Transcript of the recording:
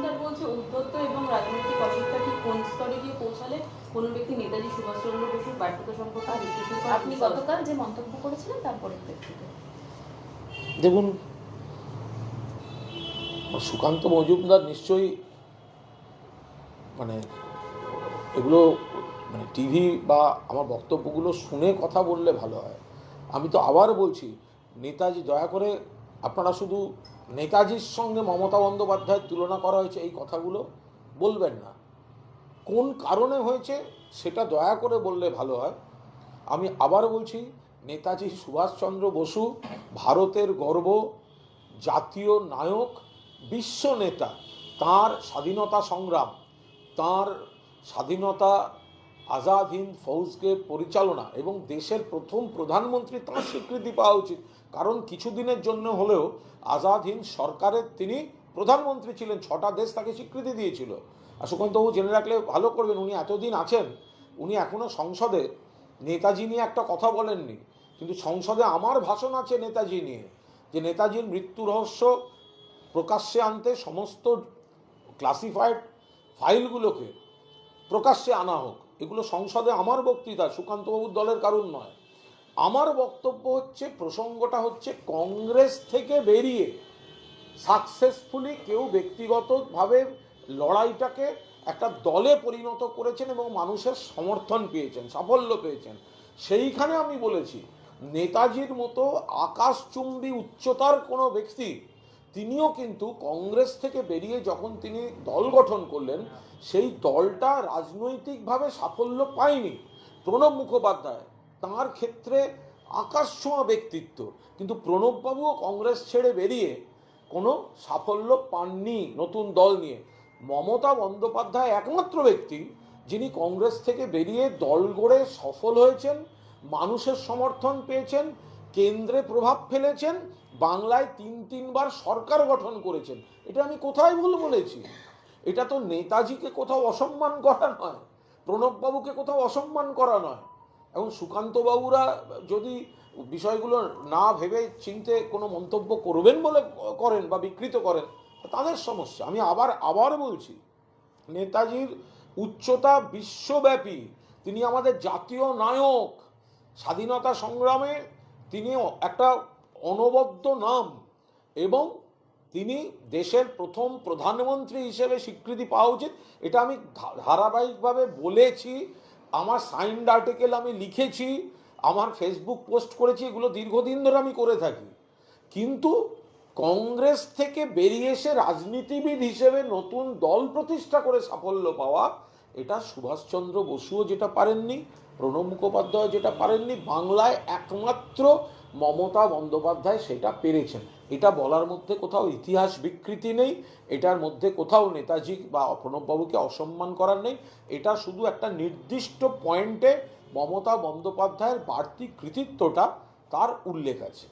মজুমদার বলছে উদ্ধত্ত এবং রাজনৈতিক অশিক্ষা ঠিক কোন স্তরে গিয়ে পৌঁছালে কোন ব্যক্তি নেতাজি সুভাষচন্দ্র বসুর ব্যর্থতা সম্পর্কে বিশ্লেষণ করেন। আপনি গতকাল যে মন্তব্য করেছিলেন তার পরিপ্রেক্ষিতে দেখুন, সুকান্ত মজুমদার নিশ্চয়ই মানে এগুলো মানে টিভি বা আমার বক্তব্যগুলো শুনে কথা বললে ভালো হয়। আমি তো আবার বলছি, নেতাজি, দয়া করে আপনারা শুধু নেতাজির সঙ্গে মমতা বন্দ্যোপাধ্যায়ের তুলনা করা হয়েছে এই কথাগুলো বলবেন না। কোন কারণে হয়েছে সেটা দয়া করে বললে ভালো হয়। আমি আবার বলছি, নেতাজি সুভাষচন্দ্র বসু ভারতের গর্ব, জাতীয় নায়ক, বিশ্ব নেতা। তার স্বাধীনতা সংগ্রাম, তার স্বাধীনতা, আজাদ হিন্দ ফৌজকে পরিচালনা এবং দেশের প্রথম প্রধানমন্ত্রী, তাঁর স্বীকৃতি পাওয়া উচিত। কারণ কিছুদিনের জন্য হলেও আজাদ হিন্দ সরকারের তিনি প্রধানমন্ত্রী ছিলেন, 6টা দেশ তাকে স্বীকৃতি দিয়েছিল। আর সুকান্তবাবু জেনে রাখলে ভালো করবেন, উনি এতদিন আছেন, উনি এখনও সংসদে নেতাজি নিয়ে একটা কথা বলেননি, কিন্তু সংসদে আমার ভাষণ আছে নেতাজি নিয়ে, যে নেতাজির মৃত্যু রহস্য প্রকাশ্যে আনতে সমস্ত ক্লাসিফাইড ফাইলগুলোকে প্রকাশ্যে আনা হোক। এগুলো সংসদে আমার বক্তৃতা, সুকান্তবাবুর দলের কারণ নয়। আমার বক্তব্য হচ্ছে, প্রসঙ্গটা হচ্ছে কংগ্রেস থেকে বেরিয়ে সাকসেসফুলি কেউ ব্যক্তিগতভাবে লড়াইটাকে একটা দলে পরিণত করেছেন এবং মানুষের সমর্থন পেয়েছেন, সাফল্য পেয়েছেন। সেইখানে আমি বলেছি, নেতাজির মতো আকাশচুম্বী উচ্চতার কোনো ব্যক্তি, তিনিও কিন্তু কংগ্রেস থেকে বেরিয়ে যখন তিনি দল গঠন করলেন, সেই দলটা রাজনৈতিকভাবে সাফল্য পায়নি। প্রণব মুখোপাধ্যায়, তাঁর ক্ষেত্রে আকাশছোঁয়া ব্যক্তিত্ব, কিন্তু প্রণববাবুও কংগ্রেস ছেড়ে বেরিয়ে কোনো সাফল্য পাননি নতুন দল নিয়ে। মমতা বন্দ্যোপাধ্যায় একমাত্র ব্যক্তি যিনি কংগ্রেস থেকে বেরিয়ে দল গড়ে সফল হয়েছেন, মানুষের সমর্থন পেয়েছেন, কেন্দ্রে প্রভাব ফেলেছেন, বাংলায় 3বার সরকার গঠন করেছেন। এটা আমি কোথায় ভুল বলেছি? এটা তো নেতাজিকে কোথাও অসম্মান করা নয়, প্রণববাবুকে কোথাও অসম্মান করা নয়। এবং সুকান্তবাবুরা যদি বিষয়গুলো না ভেবে চিনতে কোনো মন্তব্য করবেন বলে করেন বা বিকৃত করেন, তাদের সমস্যা। আমি আবার বলছি, নেতাজির উচ্চতা বিশ্বব্যাপী, তিনি আমাদের জাতীয় নায়ক, স্বাধীনতা সংগ্রামে তিনি একটা অনবদ্য নাম, এবং তিনি দেশের প্রথম প্রধানমন্ত্রী হিসেবে স্বীকৃতি পাওয়া উচিত। এটা আমি ধারাবাহিকভাবে বলেছি, আমার সাইন্ড আর্টিকেল আমি লিখেছি, আমার ফেসবুক পোস্ট করেছি, এগুলো দীর্ঘদিন ধরে আমি করে থাকি। কিন্তু কংগ্রেস থেকে বেরিয়ে এসে রাজনীতিবিদ হিসেবে নতুন দল প্রতিষ্ঠা করে সাফল্য পাওয়া, এটা সুভাষচন্দ্র বসুও যেটা পারেননি, প্রণব মুখোপাধ্যায় যেটা পারেননি, বাংলায় একমাত্র মমতা বন্দ্যোপাধ্যায় সেটা পেরেছেন। এটা বলার মধ্যে কোথাও ইতিহাস বিকৃতি নেই, এটার মধ্যে কোথাও নেতাজি বা প্রণববাবুকে অসম্মান করার নেই। এটা শুধু একটা নির্দিষ্ট পয়েন্টে মমতা বন্দ্যোপাধ্যায়ের বাড়তি কৃতিত্বটা তার উল্লেখ আছে।